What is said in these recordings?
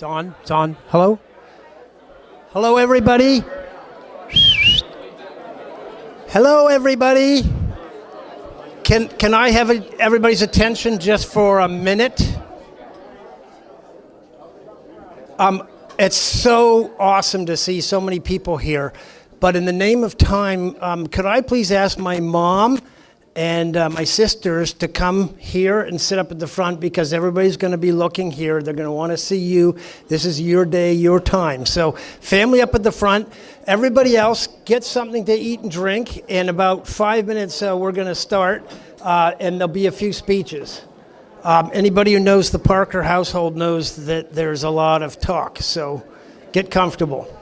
It's on. It's on. Hello? Hello, everybody. Hello, everybody. Can I have everybody's attention just for a minute? It's so awesome to see so many people here. But in the name of time, could I please ask my mom and my sisters to come here and sit up at the front, because everybody's going to be looking here. They're going to want to see you. This is your day, your time. So family up at the front. Everybody else, get something to eat and drink. In about 5 minutes, we're going to start, and there'll be a few speeches. Anybody who knows the Parker household knows that there's a lot of talk, so get comfortable.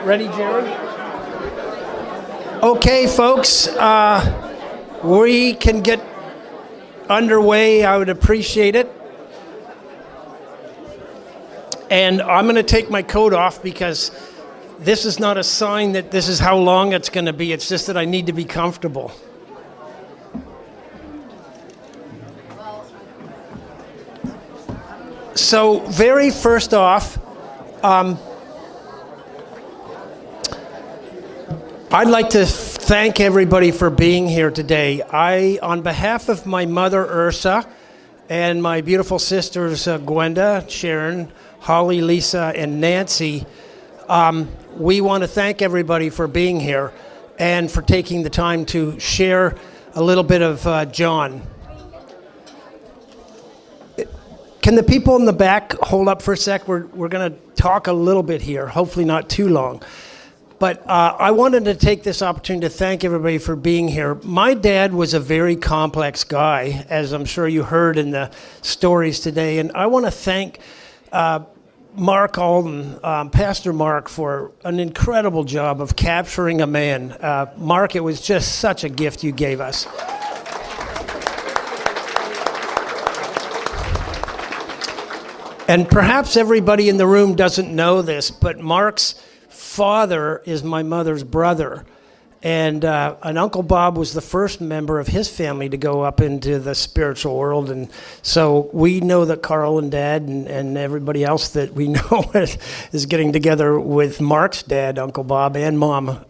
Ready, Jerry? Okay, folks, we can get underway. I would appreciate it. And I'm going to take my coat off because this is not a sign that this is how long it's going to be. It's just that I need to be comfortable. So, very first off, I'd like to thank everybody for being here today. On behalf of my mother, Ursa, and my beautiful sisters, Gwenda, Sharon, Holly, Lisa, and Nancy, we want to thank everybody for being here and for taking the time to share a little bit of John. Can the people in the back hold up for a sec? We're going to talk a little bit here, hopefully not too long. But I wanted to take this opportunity to thank everybody for being here. My dad was a very complex guy, as I'm sure you heard in the stories today. And I want to thank Mark Alden, Pastor Mark, for an incredible job of capturing a man. Mark, it was just such a gift you gave us. And perhaps everybody in the room doesn't know this, but Mark's father is my mother's brother. And Uncle Bob was the first member of his family to go up into the spiritual world. And so we know that Carl and Dad and everybody else that we know is getting together with Mark's dad, Uncle Bob, and Mom,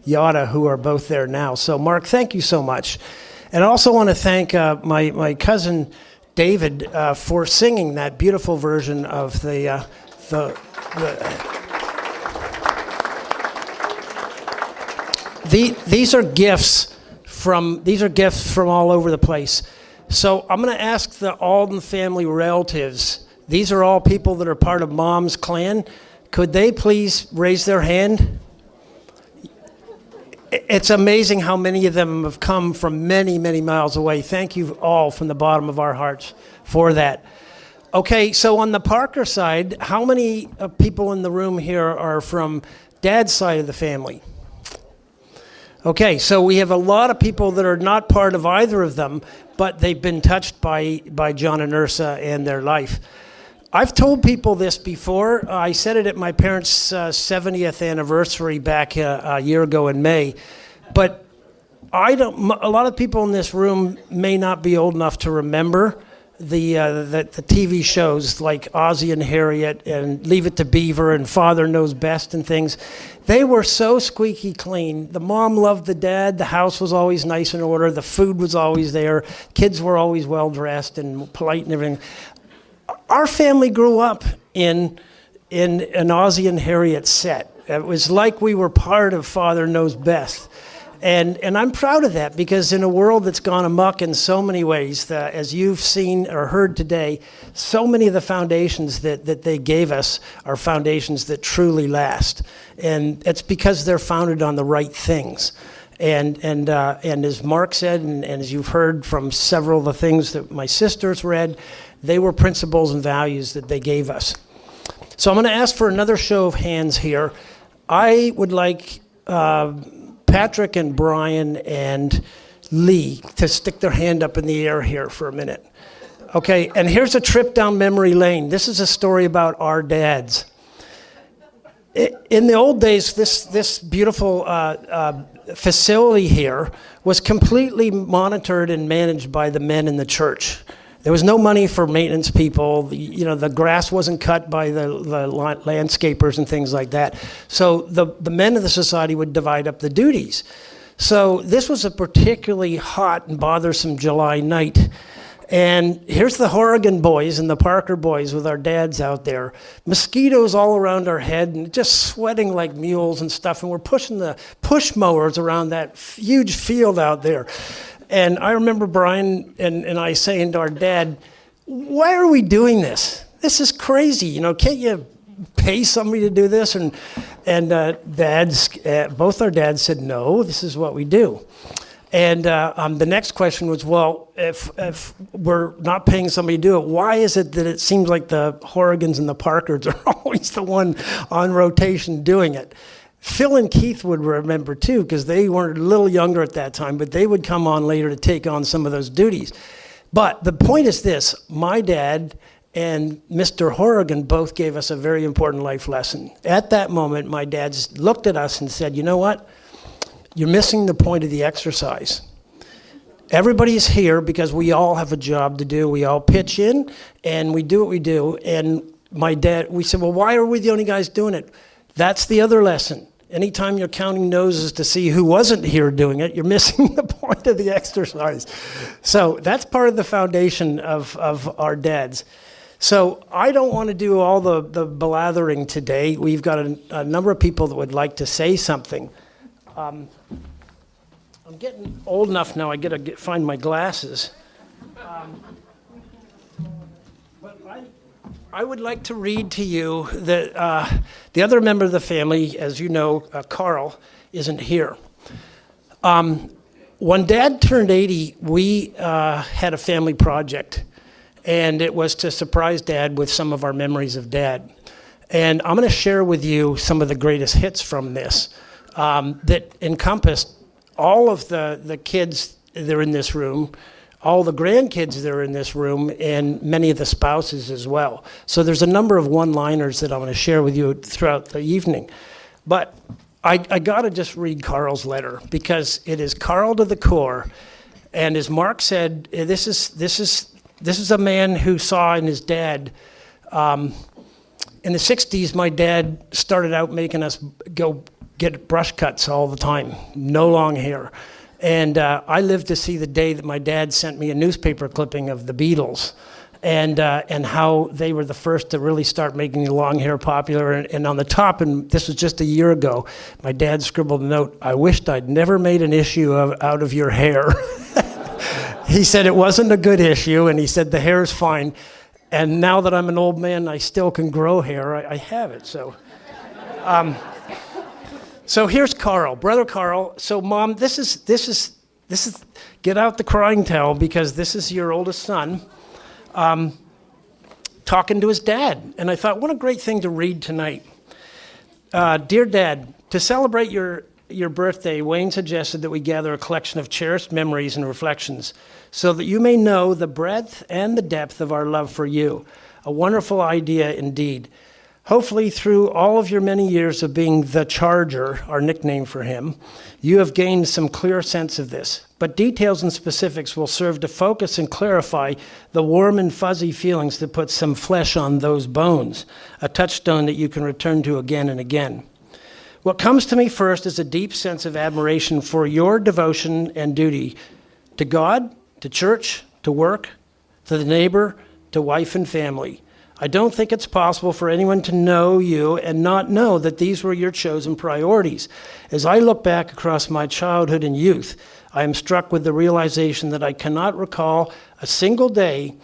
Yada, who are both there now. So Mark, thank you so much. And I also want to thank my cousin David for singing that beautiful version of the These are gifts from all over the place. So I'm going to ask the Alden family relatives. These are all people that are part of Mom's clan. Could they please raise their hand? It's amazing how many of them have come from many, many miles away. Thank you all from the bottom of our hearts for that. Okay, so on the Parker side, how many people in the room here are from Dad's side of the family? Okay, so we have a lot of people that are not part of either of them, but they've been touched by John and Ursa and their life. I've told people this before. I said it at my parents' 70th anniversary back a year ago in May, but a lot of people in this room may not be old enough to remember the TV shows like Ozzie and Harriet and Leave It to Beaver and Father Knows Best and things. They were so squeaky clean. The mom loved the dad. The house was always nice and order. The food was always there. Kids were always well dressed and polite and everything. Our family grew up in an Ozzie and Harriet set. It was like we were part of Father Knows Best. And I'm proud of that because in a world that's gone amok in so many ways, as you've seen or heard today, so many of the foundations that they gave us are foundations that truly last. And it's because they're founded on the right things. And as Mark said, and as you've heard from several of the things that my sisters read, they were principles and values that they gave us. So I'm going to ask for another show of hands here. I would like Patrick and Brian and Lee to stick their hand up in the air here for a minute. Okay, and here's a trip down memory lane. This is a story about our dads. In the old days, this beautiful facility here was completely monitored and managed by the men in the church. There was no money for maintenance people. The grass wasn't cut by the landscapers and things like that. So the men of the society would divide up the duties. So this was a particularly hot and bothersome July night. And here's the Horrigan boys and the Parker boys with our dads out there. Mosquitoes all around our head and just sweating like mules and stuff. And we're pushing the push mowers around that huge field out there. And I remember Brian and I saying to our dad, why are we doing this? This is crazy. Can't you pay somebody to do this? And both our dads said, no, this is what we do. And the next question was, well, if we're not paying somebody to do it, why is it that it seems like the Horrigans and the Parkers are always the one on rotation doing it? Phil and Keith would remember too, because they were a little younger at that time, but they would come on later to take on some of those duties. But the point is this: my dad and Mr. Horrigan both gave us a very important life lesson. At that moment, my dad looked at us and said, you know what? You're missing the point of the exercise. Everybody's here because we all have a job to do. We all pitch in and we do what we do. And my dad, we said, well, why are we the only guys doing it? That's the other lesson. Anytime you're counting noses to see who wasn't here doing it, you're missing the point of the exercise. So that's part of the foundation of our dads. So I don't want to do all the blathering today. We've got a number of people that would like to say something. I'm getting old enough now, I got to find my glasses. But I would like to read to you that the other member of the family, as you know, Carl, isn't here. When Dad turned 80, we had a family project, and it was to surprise Dad with some of our memories of Dad. And I'm going to share with you some of the greatest hits from this that encompassed all of the kids that are in this room, all the grandkids that are in this room, and many of the spouses as well. So there's a number of one-liners that I'm going to share with you throughout the evening. But I got to just read Carl's letter, because it is Carl to the core. And as Mark said, this is a man who saw in his dad. In the 60s, my dad started out making us go get brush cuts all the time, no long hair. And I lived to see the day that my dad sent me a newspaper clipping of the Beatles and how they were the first to really start making long hair popular. And on the top, and this was just a year ago, my dad scribbled a note, "I wished I'd never made an issue out of your hair." He said it wasn't a good issue, and he said the hair is fine. And now that I'm an old man, I still can grow hair. I have it, so. So here's Carl, brother Carl. So Mom, this is get out the crying towel, because this is your oldest son talking to his dad. And I thought, what a great thing to read tonight. Dear Dad, to celebrate your birthday, Wayne suggested that we gather a collection of cherished memories and reflections so that you may know the breadth and the depth of our love for you. A wonderful idea indeed. Hopefully, through all of your many years of being the Charger, our nickname for him, you have gained some clear sense of this. But details and specifics will serve to focus and clarify the warm and fuzzy feelings that put some flesh on those bones, a touchstone that you can return to again and again. What comes to me first is a deep sense of admiration for your devotion and duty to God, to church, to work, to the neighbor, to wife and family. I don't think it's possible for anyone to know you and not know that these were your chosen priorities. As I look back across my childhood and youth, I am struck with the realization that I cannot recall a single day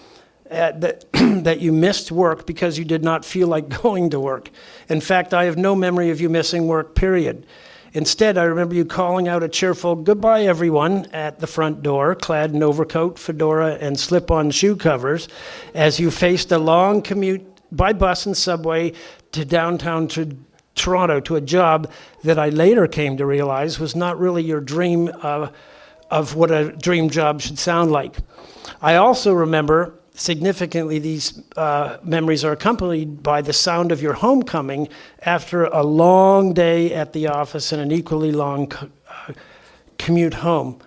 that you missed work because you did not feel like going to work. In fact, I have no memory of you missing work, period. Instead, I remember you calling out a cheerful "goodbye, everyone" at the front door, clad in overcoat, fedora, and slip-on shoe covers, as you faced a long commute by bus and subway to downtown Toronto to a job that I later came to realize was not really your dream of what a dream job should sound like. I also remember, significantly, these memories are accompanied by the sound of your homecoming after a long day at the office and an equally long commute home.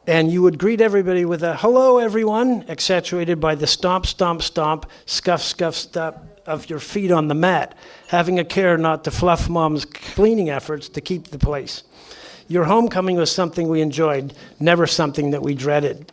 And you would greet everybody with a "hello, everyone," accentuated by the stomp, stomp, stomp, scuff, scuff, stomp of your feet on the mat, having a care not to fluff Mom's cleaning efforts to keep the place. Your homecoming was something we enjoyed, never something that we dreaded.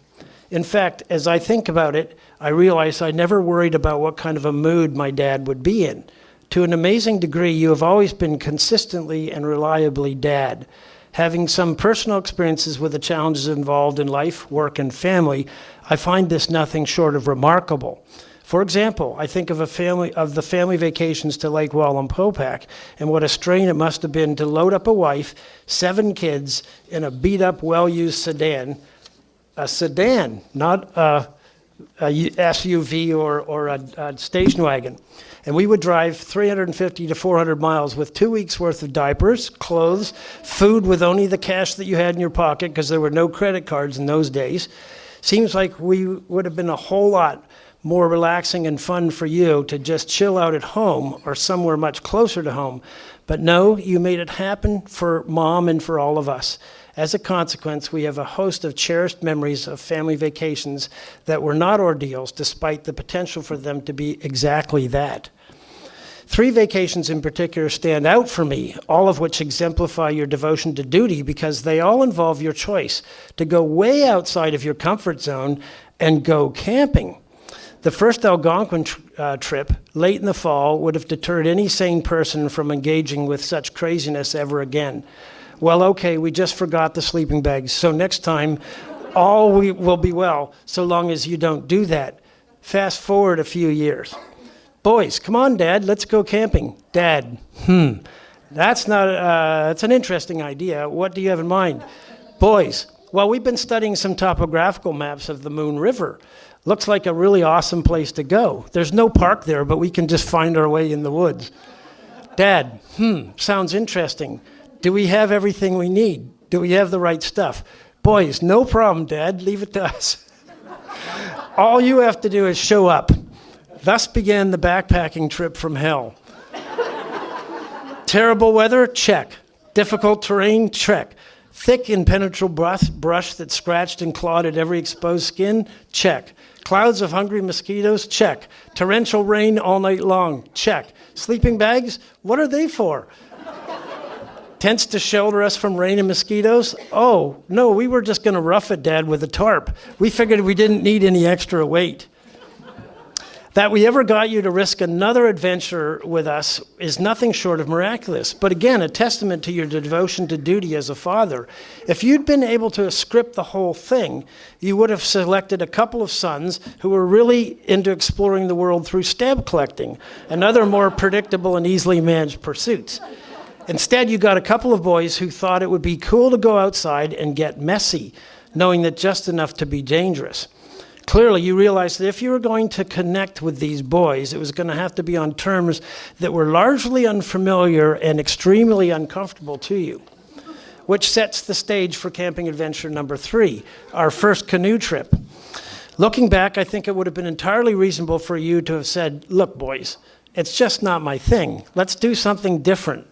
In fact, as I think about it, I realize I never worried about what kind of a mood my dad would be in. To an amazing degree, you have always been consistently and reliably Dad. Having some personal experiences with the challenges involved in life, work, and family, I find this nothing short of remarkable. For example, I think of the family vacations to Lake Wallenpopack, and what a strain it must have been to load up a wife, 7 kids, in a beat-up, well-used sedan. A sedan, not a SUV or a station wagon. And we would drive 350 to 400 miles with 2 weeks worth of diapers, clothes, food with only the cash that you had in your pocket because there were no credit cards in those days. Seems like we would have been a whole lot more relaxing and fun for you to just chill out at home or somewhere much closer to home. But no, you made it happen for Mom and for all of us. As a consequence, we have a host of cherished memories of family vacations that were not ordeals, despite the potential for them to be exactly that. 3 vacations in particular stand out for me, all of which exemplify your devotion to duty because they all involve your choice to go way outside of your comfort zone and go camping. The first Algonquin trip, late in the fall, would have deterred any sane person from engaging with such craziness ever again. Well, okay, we just forgot the sleeping bags, so next time all will be well, so long as you don't do that. Fast forward a few years. Boys, come on, Dad, let's go camping. Dad, that's an interesting idea. What do you have in mind? Boys, well, we've been studying some topographical maps of the Moon River. Looks like a really awesome place to go. There's no park there, but we can just find our way in the woods. Dad, sounds interesting. Do we have everything we need? Do we have the right stuff? Boys, no problem, Dad. Leave it to us. All you have to do is show up. Thus began the backpacking trip from hell. Terrible weather? Check. Difficult terrain? Check. Thick, impenetrable brush that scratched and clawed at every exposed skin? Check. Clouds of hungry mosquitoes? Check. Torrential rain all night long? Check. Sleeping bags? What are they for? Tents to shelter us from rain and mosquitoes? Oh, no, we were just going to rough it, Dad, with a tarp. We figured we didn't need any extra weight. That we ever got you to risk another adventure with us is nothing short of miraculous, but again, a testament to your devotion to duty as a father. If you'd been able to script the whole thing, you would have selected a couple of sons who were really into exploring the world through stamp collecting and other more predictable and easily managed pursuits. Instead, you got a couple of boys who thought it would be cool to go outside and get messy, knowing that just enough to be dangerous. Clearly, you realized that if you were going to connect with these boys, it was going to have to be on terms that were largely unfamiliar and extremely uncomfortable to you, which sets the stage for camping adventure number 3, our first canoe trip. Looking back, I think it would have been entirely reasonable for you to have said, look, boys, it's just not my thing. Let's do something different.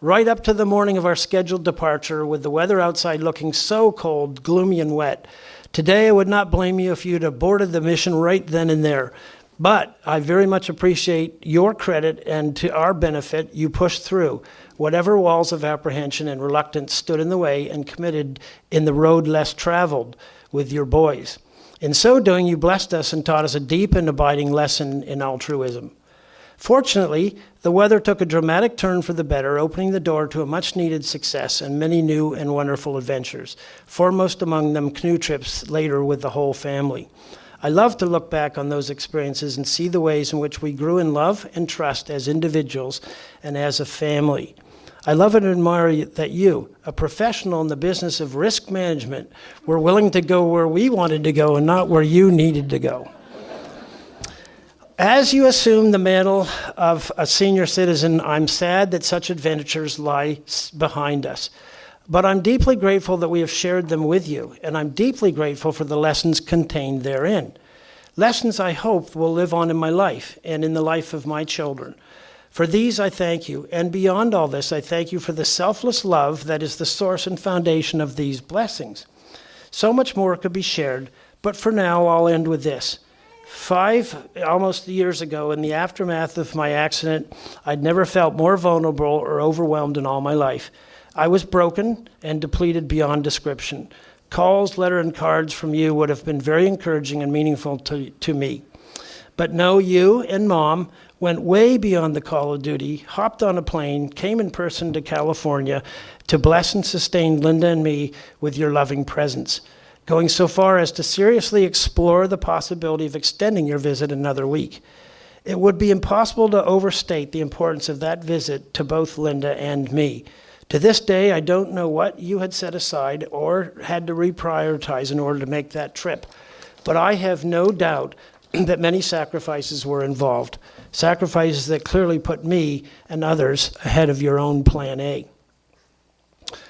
Right up to the morning of our scheduled departure, with the weather outside looking so cold, gloomy, and wet. Today, I would not blame you if you'd aborted the mission right then and there. But I very much appreciate your credit, and to our benefit, you pushed through whatever walls of apprehension and reluctance stood in the way and committed in the road less traveled with your boys. In so doing, you blessed us and taught us a deep and abiding lesson in altruism. Fortunately, the weather took a dramatic turn for the better, opening the door to a much-needed success and many new and wonderful adventures, foremost among them canoe trips later with the whole family. I love to look back on those experiences and see the ways in which we grew in love and trust as individuals and as a family. I love and admire that you, a professional in the business of risk management, were willing to go where we wanted to go and not where you needed to go. As you assume the mantle of a senior citizen, I'm sad that such adventures lie behind us. But I'm deeply grateful that we have shared them with you, and I'm deeply grateful for the lessons contained therein. Lessons I hope will live on in my life and in the life of my children. For these I thank you, and beyond all this, I thank you for the selfless love that is the source and foundation of these blessings. So much more could be shared, but for now I'll end with this. 5 almost years ago, in the aftermath of my accident, I'd never felt more vulnerable or overwhelmed in all my life. I was broken and depleted beyond description. Calls, letters, and cards from you would have been very encouraging and meaningful to me. But no, you and Mom went way beyond the call of duty, hopped on a plane, came in person to California to bless and sustain Linda and me with your loving presence, going so far as to seriously explore the possibility of extending your visit another week. It would be impossible to overstate the importance of that visit to both Linda and me. To this day, I don't know what you had set aside or had to reprioritize in order to make that trip. but I have no doubt that many sacrifices were involved, sacrifices that clearly put me and others ahead of your own plan A.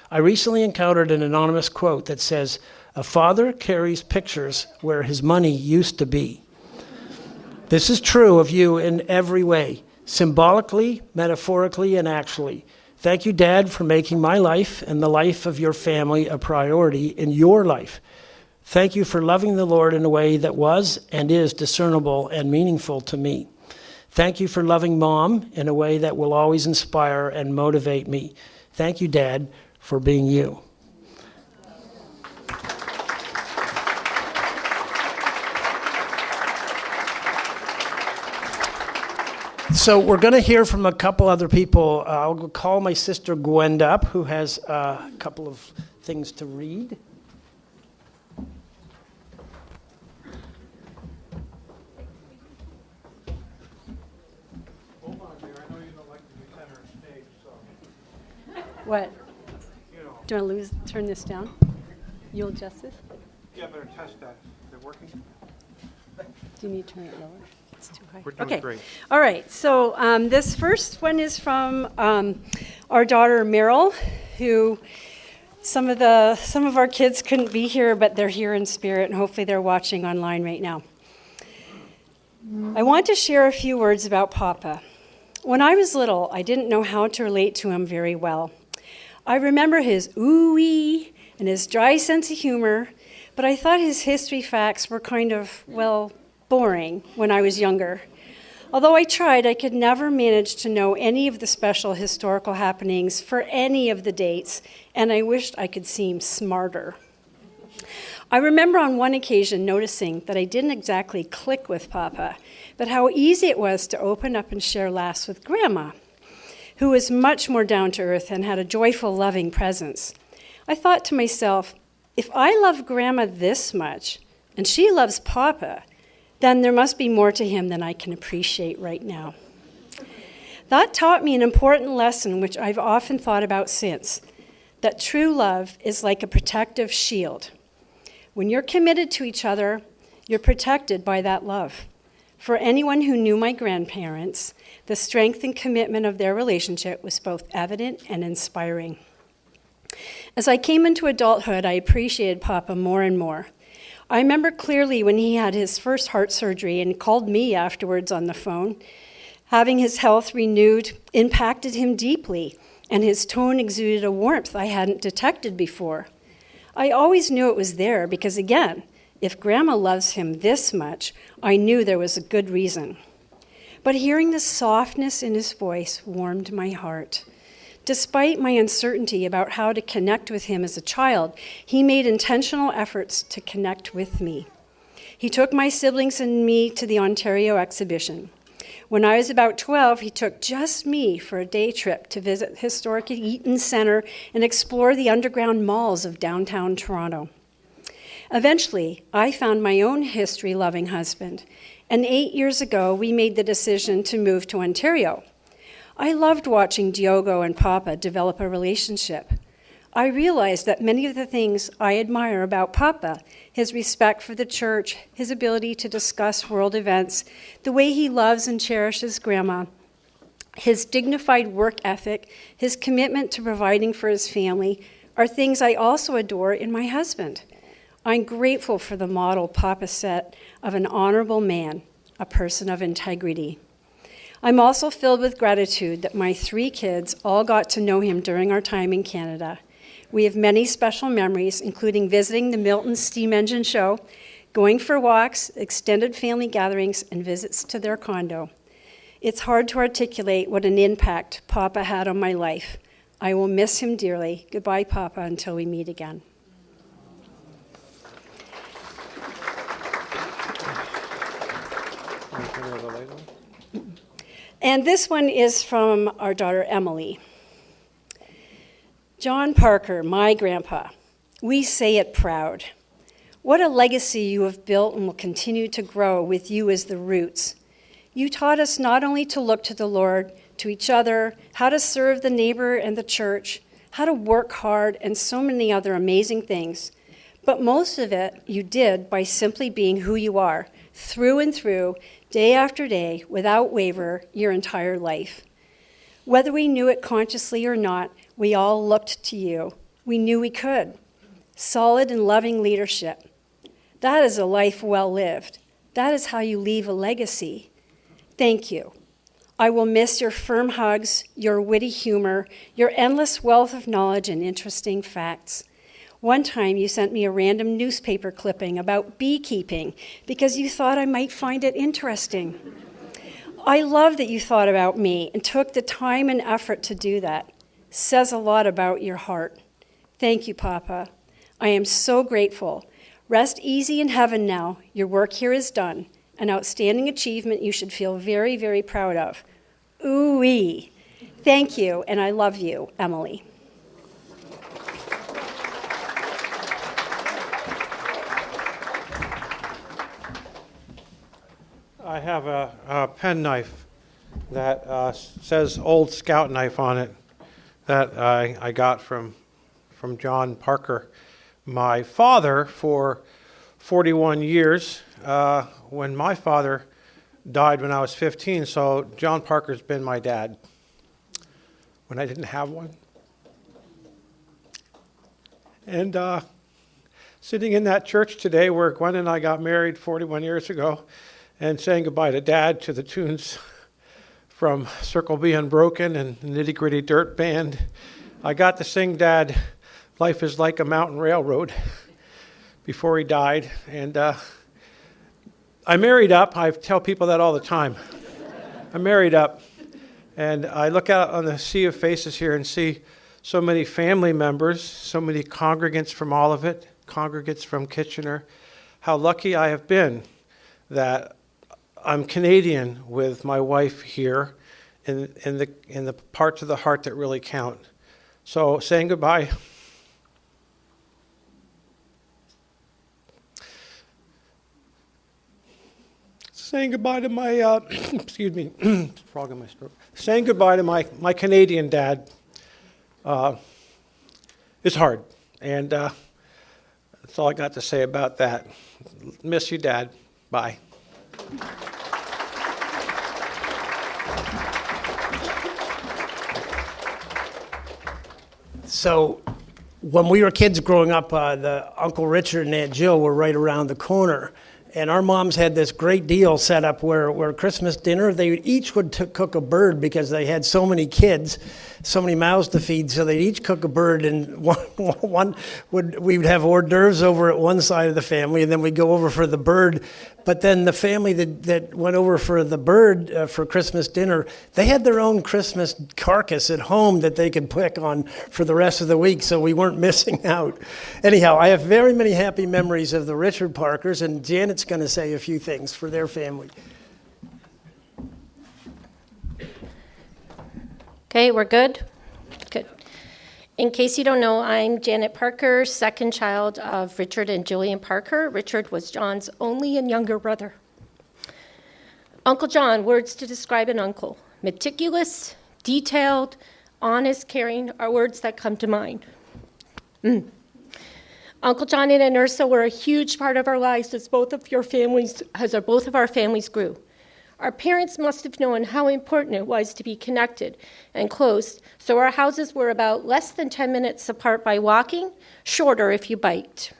I recently encountered an anonymous quote that says, "A father carries pictures where his money used to be." This is true of you in every way, symbolically, metaphorically, and actually. Thank you, Dad, for making my life and the life of your family a priority in your life. Thank you for loving the Lord in a way that was and is discernible and meaningful to me. Thank you for loving Mom in a way that will always inspire and motivate me. Thank you, Dad, for being you. So we're going to hear from a couple other people. I'll call my sister Gwenda up, who has a couple of things to read. Hold on, dear. I know you don't like to be center stage, so. What? You know. Do you want to turn this down? You'll adjust this? Yeah, better test that. Is it working? Do you need to turn it lower? It's too high. We're doing Okay. great. All right. So this first one is from our daughter Meryl, who some of our kids couldn't be here, but they're here in spirit, and hopefully they're watching online right now. I want to share a few words about Papa. When I was little, I didn't know how to relate to him very well. I remember his ooh-wee and his dry sense of humor, but I thought his history facts were kind of, well, boring when I was younger. Although I tried, I could never manage to know any of the special historical happenings for any of the dates, and I wished I could seem smarter. I remember on one occasion noticing that I didn't exactly click with Papa, but how easy it was to open up and share laughs with Grandma, who was much more down to earth and had a joyful, loving presence. I thought to myself, if I love Grandma this much, and she loves Papa, then there must be more to him than I can appreciate right now. That taught me an important lesson which I've often thought about since, that true love is like a protective shield. When you're committed to each other, you're protected by that love. For anyone who knew my grandparents, the strength and commitment of their relationship was both evident and inspiring. As I came into adulthood, I appreciated Papa more and more. I remember clearly when he had his first heart surgery and called me afterwards on the phone. Having his health renewed impacted him deeply, and his tone exuded a warmth I hadn't detected before. I always knew it was there because, again, if Grandma loves him this much, I knew there was a good reason. But hearing the softness in his voice warmed my heart. Despite my uncertainty about how to connect with him as a child, he made intentional efforts to connect with me. He took my siblings and me to the Ontario exhibition. When I was about 12, he took just me for a day trip to visit historic Eaton Centre and explore the underground malls of downtown Toronto. Eventually, I found my own history-loving husband, and 8 years ago, we made the decision to move to Ontario. I loved watching Diogo and Papa develop a relationship. I realized that many of the things I admire about Papa, his respect for the church, his ability to discuss world events, the way he loves and cherishes Grandma, his dignified work ethic, his commitment to providing for his family, are things I also adore in my husband. I'm grateful for the model Papa set of an honorable man, a person of integrity. I'm also filled with gratitude that my 3 kids all got to know him during our time in Canada. We have many special memories, including visiting the Milton Steam Engine Show, going for walks, extended family gatherings, and visits to their condo. It's hard to articulate what an impact Papa had on my life. I will miss him dearly. Goodbye, Papa, until we meet again. And this one is from our daughter, Emily. John Parker, my grandpa, we say it proud. What a legacy you have built and will continue to grow with you as the roots. You taught us not only to look to the Lord, to each other, how to serve the neighbor and the church, how to work hard, and so many other amazing things, But most of it you did by simply being who you are, through and through, day after day, without waver, your entire life. Whether we knew it consciously or not, we all looked to you. We knew we could. Solid and loving leadership. That is a life well lived. That is how you leave a legacy. Thank you. I will miss your firm hugs, your witty humor, your endless wealth of knowledge and interesting facts. One time you sent me a random newspaper clipping about beekeeping because you thought I might find it interesting. I love that you thought about me and took the time and effort to do that. Says a lot about your heart. Thank you, Papa. I am so grateful. Rest easy in heaven now. Your work here is done. An outstanding achievement you should feel very, very proud of. Ooh-wee. Thank you, and I love you, Emily. I have a pen knife that says Old Scout Knife on it that I got from John Parker. My father, for 41 years, when my father died when I was 15, so John Parker's been my dad when I didn't have one. And sitting in that church today where Gwen and I got married 41 years ago and saying goodbye to Dad to the tunes from Circle B Unbroken and Nitty Gritty Dirt Band, I got to sing Dad, Life is Like a Mountain Railroad before he died. And I married up. I tell people that all the time. I married up. And I look out on the sea of faces here and see so many family members, so many congregants from Olivet, congregants from Kitchener. How lucky I have been that I'm Canadian with my wife here in the parts of the heart that really count. So saying goodbye. Saying goodbye to my, excuse me, frog in my throat. Saying goodbye to my Canadian dad is hard. And that's all I got to say about that. Miss you, Dad. Bye. So when we were kids growing up, the Uncle Richard and Aunt Jill were right around the corner. And our moms had this great deal set up where Christmas dinner, they each would cook a bird because they had so many kids, so many mouths to feed. So they'd each cook a bird, and we would have hors d'oeuvres over at one side of the family, and then we'd go over for the bird. But then the family that went over for the bird for Christmas dinner, they had their own Christmas carcass at home that they could pick on for the rest of the week, so we weren't missing out. Anyhow, I have very many happy memories of the Richard Parkers, and Janet's going to say a few things for their family. Okay, we're good? Good. In case you don't know, I'm Janet Parker, second child of Richard and Jillian Parker. Richard was John's only and younger brother. Uncle John, words to describe an uncle. Meticulous, detailed, honest, caring are words that come to mind. Uncle John and Aunt Ursa were a huge part of our lives as both of our families grew. Our parents must have known how important it was to be connected and close, so our houses were about less than 10 minutes apart by walking, shorter if you biked.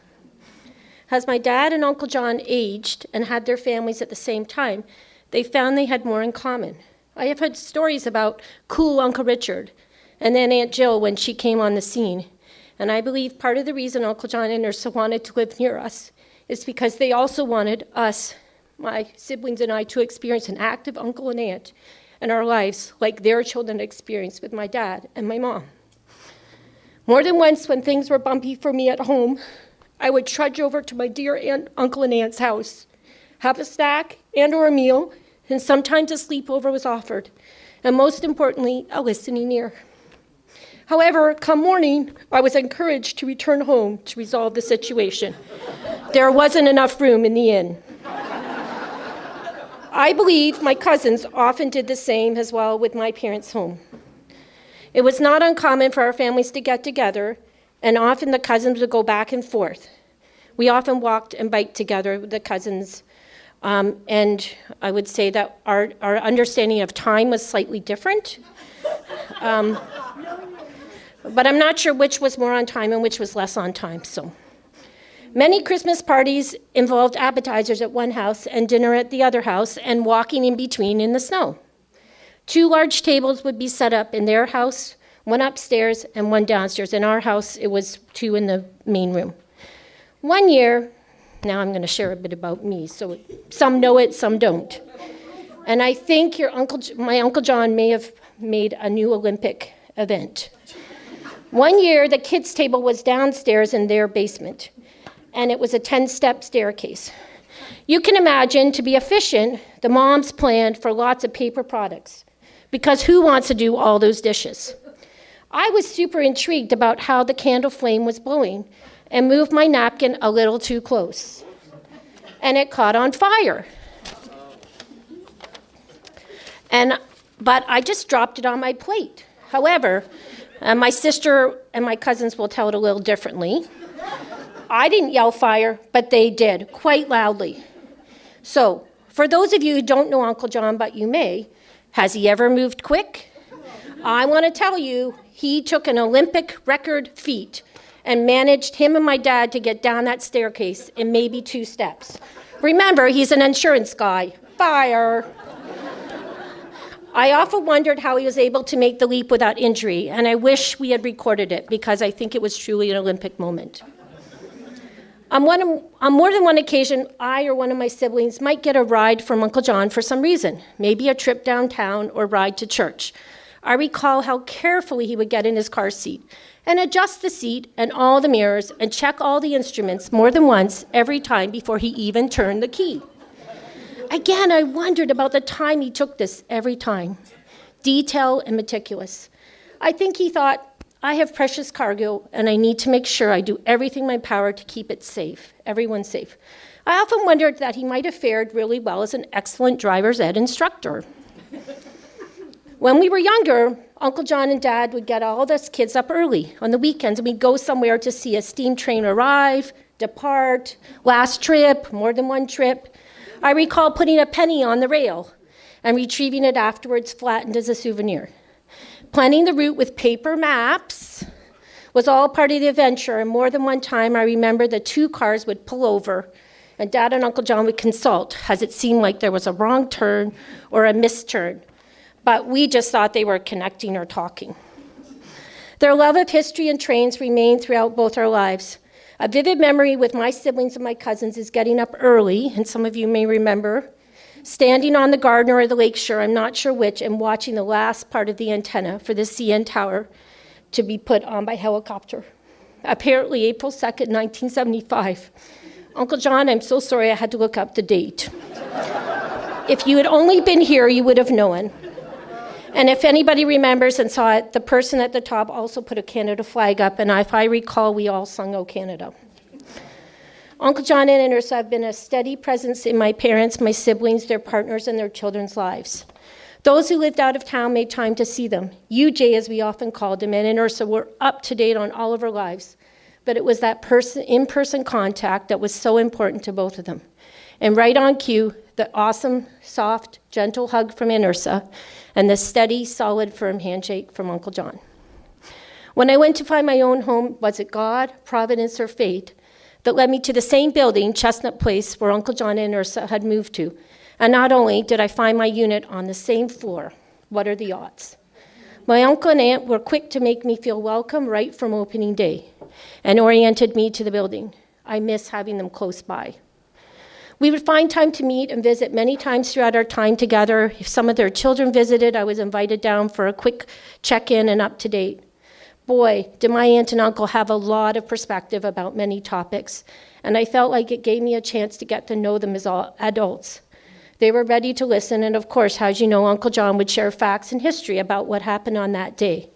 As my dad and Uncle John aged and had their families at the same time, they found they had more in common. I have heard stories about cool Uncle Richard and then Aunt Jill when she came on the scene, and I believe part of the reason Uncle John and Ursa wanted to live near us is because they also wanted us, my siblings and I, to experience an active uncle and aunt in our lives like their children experienced with my dad and my mom. More than once when things were bumpy for me at home, I would trudge over to my dear uncle and aunt's house, have a snack and or a meal, and sometimes a sleepover was offered, and most importantly, a listening ear. However, come morning, I was encouraged to return home to resolve the situation. There wasn't enough room in the inn. I believe my cousins often did the same as well with my parents' home. It was not uncommon for our families to get together, and often the cousins would go back and forth. We often walked and biked together with the cousins. And I would say that our understanding of time was slightly different. But I'm not sure which was more on time and which was less on time. So many Christmas parties involved appetizers at one house and dinner at the other house and walking in between in the snow. 2 large tables would be set up in their house, one upstairs and one downstairs. In our house, it was 2 in the main room. One year, now I'm going to share a bit about me, so some know it, some don't. And I think my Uncle John may have made a new Olympic event. One year, the kids' table was downstairs in their basement, and it was a 10-step staircase. You can imagine, to be efficient, the moms planned for lots of paper products, because who wants to do all those dishes? I was super intrigued about how the candle flame was blowing and moved my napkin a little too close, and it caught on fire. But I just dropped it on my plate. However, my sister and my cousins will tell it a little differently. I didn't yell fire, but they did, quite loudly. So, for those of you who don't know Uncle John, but you may, has he ever moved quick? I want to tell you, he took an Olympic record feat and managed him and my dad to get down that staircase in maybe 2 steps. Remember, he's an insurance guy. Fire. I often wondered how he was able to make the leap without injury, and I wish we had recorded it because I think it was truly an Olympic moment. On more than one occasion, I or one of my siblings might get a ride from Uncle John for some reason, maybe a trip downtown or ride to church. I recall how carefully he would get in his car seat and adjust the seat and all the mirrors and check all the instruments more than once every time before he even turned the key. Again, I wondered about the time he took this every time. Detail and meticulous. I think he thought, I have precious cargo and I need to make sure I do everything in my power to keep it safe, everyone safe. I often wondered that he might have fared really well as an excellent driver's ed instructor. When we were younger, Uncle John and Dad would get all of us kids up early on the weekends, and we'd go somewhere to see a steam train arrive, depart, last trip, more than one trip. I recall putting a penny on the rail and retrieving it afterwards flattened as a souvenir. Planning the route with paper maps was all part of the adventure, and more than one time I remember the 2 cars would pull over and Dad and Uncle John would consult as it seemed like there was a wrong turn or a missed turn. But we just thought they were connecting or talking. Their love of history and trains remained throughout both our lives. A vivid memory with my siblings and my cousins is getting up early, and some of you may remember, standing on the garden or the lakeshore, I'm not sure which, and watching the last part of the antenna for the CN tower to be put on by helicopter. Apparently April 2nd, 1975. Uncle John, I'm so sorry I had to look up the date. If you had only been here, you would have known. And if anybody remembers and saw it, the person at the top also put a Canada flag up, and if I recall, we all sung "O Canada." Uncle John and Ursa have been a steady presence in my parents, my siblings, their partners, and their children's lives. Those who lived out of town made time to see them. UJ, as we often called him, and Ursa were up to date on all of our lives. But it was that in-person contact that was so important to both of them. And right on cue, the awesome, soft, gentle hug from Ursa, and the steady, solid, firm handshake from Uncle John. When I went to find my own home, was it God, Providence, or fate that led me to the same building, Chestnut Place, where Uncle John and Ursa had moved to? And not only did I find my unit on the same floor, what are the odds? My uncle and aunt were quick to make me feel welcome right from opening day and oriented me to the building. I miss having them close by. We would find time to meet and visit many times throughout our time together. If some of their children visited, I was invited down for a quick check-in and up-to-date. Boy, did my aunt and uncle have a lot of perspective about many topics, and I felt like it gave me a chance to get to know them as adults. They were ready to listen, and of course, as you know, Uncle John would share facts and history about what happened on that day.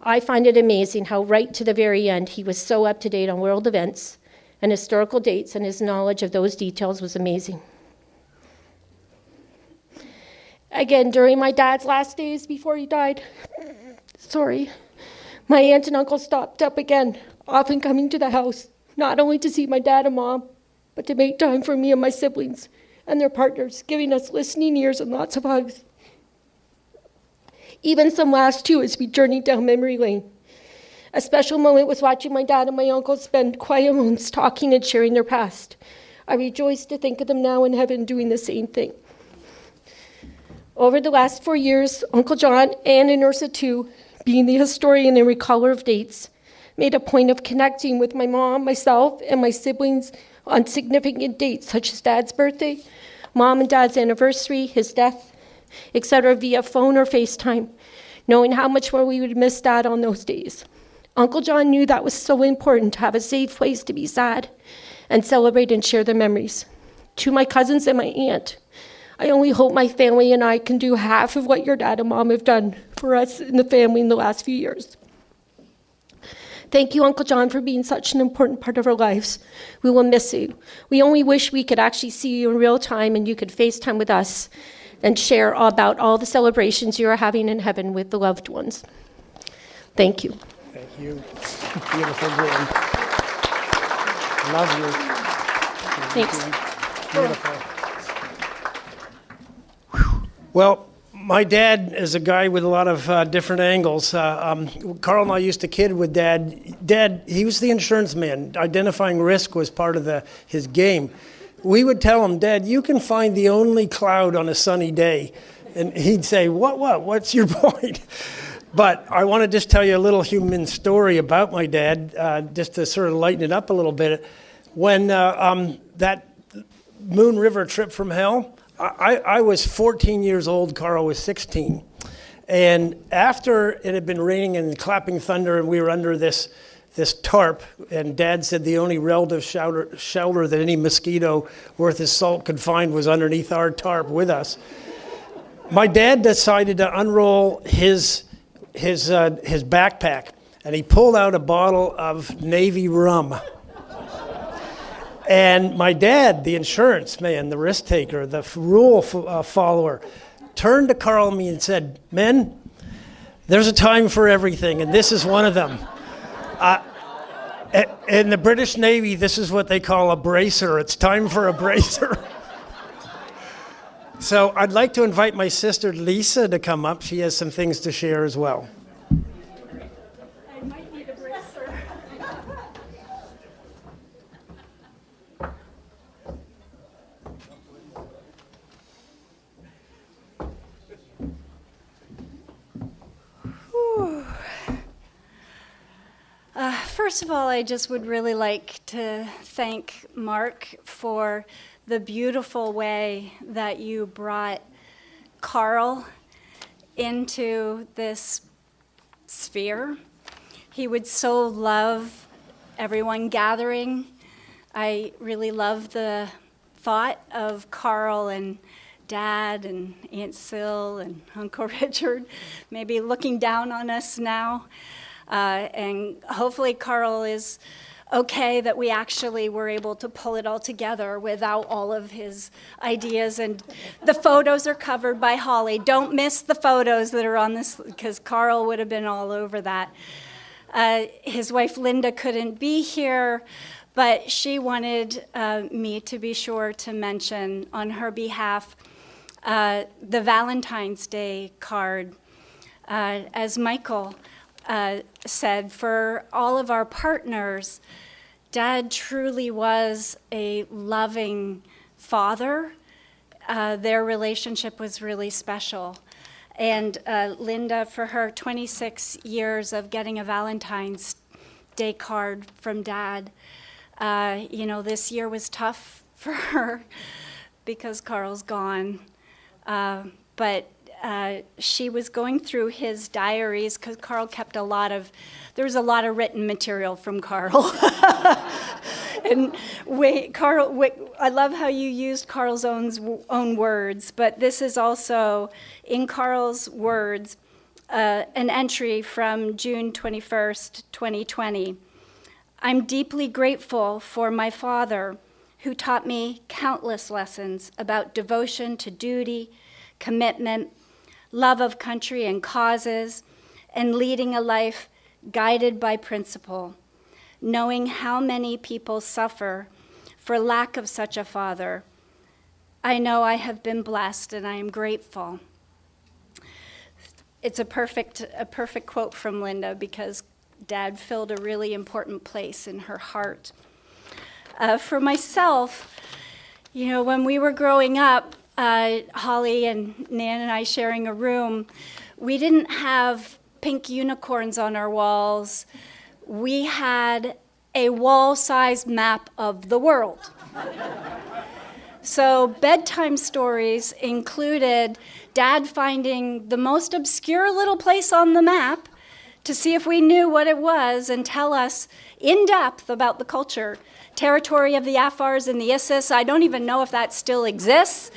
I find it amazing how right to the very end he was so up-to-date on world events and historical dates, and his knowledge of those details was amazing. Again, during my dad's last days before he died, my aunt and uncle stopped up again, often coming to the house not only to see my dad and mom, but to make time for me and my siblings and their partners, giving us listening ears and lots of hugs. Even some last too as we journeyed down memory lane. A special moment was watching my dad and my uncle spend quiet moments talking and sharing their past. I rejoice to think of them now in heaven doing the same thing. Over the last 4 years, Uncle John and Ursa too, being the historian and recaller of dates, made a point of connecting with my mom, myself, and my siblings on significant dates such as Dad's birthday, Mom and Dad's anniversary, his death, etc., via phone or FaceTime, knowing how much more we would miss Dad on those days. Uncle John knew that was so important to have a safe place to be sad and celebrate and share the memories. To my cousins and my aunt, I only hope my family and I can do half of what your dad and mom have done for us in the family in the last few years. Thank you, Uncle John, for being such an important part of our lives. We will miss you. We only wish we could actually see you in real time and you could FaceTime with us and share about all the celebrations you are having in heaven with the loved ones. Thank you. Thank you. Beautiful woman. Love you. Thanks. Beautiful. Well, my dad is a guy with a lot of different angles. Carl and I used to kid with Dad. Dad, he was the insurance man. Identifying risk was part of his game. We would tell him, Dad, you can find the only cloud on a sunny day. And he'd say, what's your point? But I want to just tell you a little human story about my dad, just to sort of lighten it up a little bit. When that Moon River trip from hell, I was 14 years old, Carl was 16. And after it had been raining and clapping thunder and we were under this tarp, and Dad said the only relative shelter that any mosquito worth his salt could find was underneath our tarp with us. My dad decided to unroll his backpack, and he pulled out a bottle of Navy rum. And my dad, the insurance man, the risk taker, the rule follower, turned to Carl and me and said, men, there's a time for everything, and this is one of them. In the British Navy, this is what they call a bracer. It's time for a bracer. So I'd like to invite my sister Lisa to come up. She has some things to share as well. I might need a bracer. First of all, I just would really like to thank Mark for the beautiful way that you brought Carl into this sphere. He would so love everyone gathering. I really love the thought of Carl and Dad and Aunt Sil and Uncle Richard maybe looking down on us now. And hopefully Carl is okay that we actually were able to pull it all together without all of his ideas. And the photos are covered by Holly. Don't miss the photos that are on this, because Carl would have been all over that. His wife Linda couldn't be here, but she wanted me to be sure to mention on her behalf the Valentine's Day card. As Michael said, for all of our partners, Dad truly was a loving father. Their relationship was really special. And Linda, for her 26 years of getting a Valentine's Day card from Dad, this year was tough for her because Carl's gone. But she was going through his diaries, because Carl kept there was a lot of written material from Carl. And Carl, I love how you used Carl's own words, but this is also, in Carl's words, an entry from June 21st, 2020. I'm deeply grateful for my father, who taught me countless lessons about devotion to duty, commitment, love of country and causes, and leading a life guided by principle. knowing how many people suffer for lack of such a father. I know I have been blessed, and I am grateful. It's a perfect quote from Linda, because Dad filled a really important place in her heart. For myself, when we were growing up, Holly and Nan and I sharing a room, we didn't have pink unicorns on our walls. We had a wall-sized map of the world. So bedtime stories included Dad finding the most obscure little place on the map to see if we knew what it was and tell us in depth about the culture. Territory of the Afars and the Isses. I don't even know if that still exists,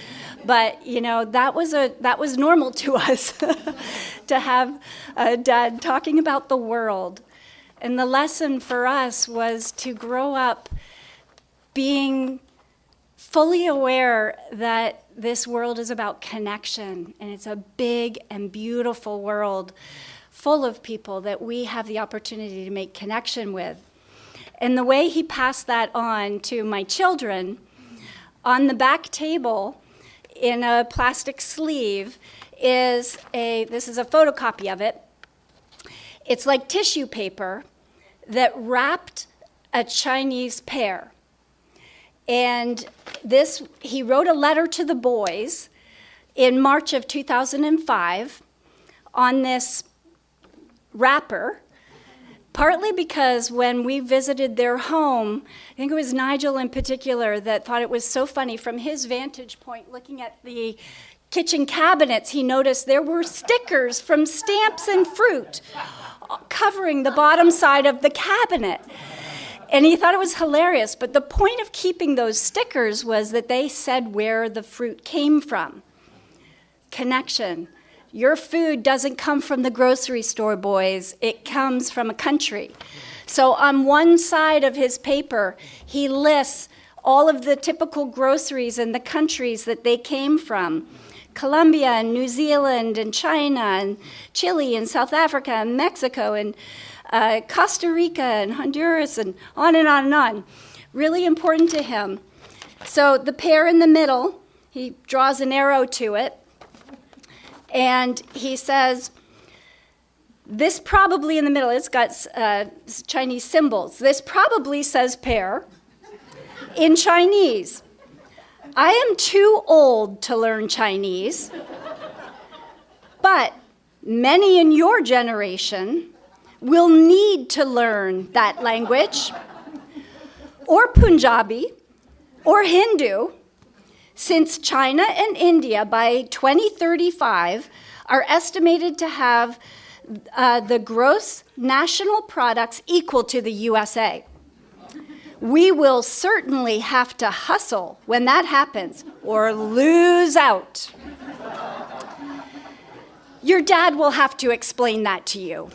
but that was normal to us to have Dad talking about the world. And the lesson for us was to grow up being fully aware that this world is about connection, and it's a big and beautiful world full of people that we have the opportunity to make connection with. And the way he passed that on to my children, on the back table in a plastic sleeve this is a photocopy of it. It's like tissue paper that wrapped a Chinese pear. And he wrote a letter to the boys in March of 2005 on this wrapper, partly because when we visited their home, I think it was Nigel in particular that thought it was so funny from his vantage point, looking at the kitchen cabinets, he noticed there were stickers from Stamps and Fruit covering the bottom side of the cabinet. And he thought it was hilarious, but the point of keeping those stickers was that they said where the fruit came from. Connection. Your food doesn't come from the grocery store, boys. It comes from a country. So on one side of his paper, he lists all of the typical groceries and the countries that they came from. Colombia and New Zealand and China and Chile and South Africa and Mexico and Costa Rica and Honduras and on and on and on. Really important to him. So the pear in the middle, he draws an arrow to it, and he says, this probably in the middle, it's got Chinese symbols. This probably says pear in Chinese. I am too old to learn Chinese, but many in your generation will need to learn that language, or Punjabi, or Hindu, since China and India by 2035 are estimated to have the gross national products equal to the USA. We will certainly have to hustle when that happens, or lose out. Your dad will have to explain that to you.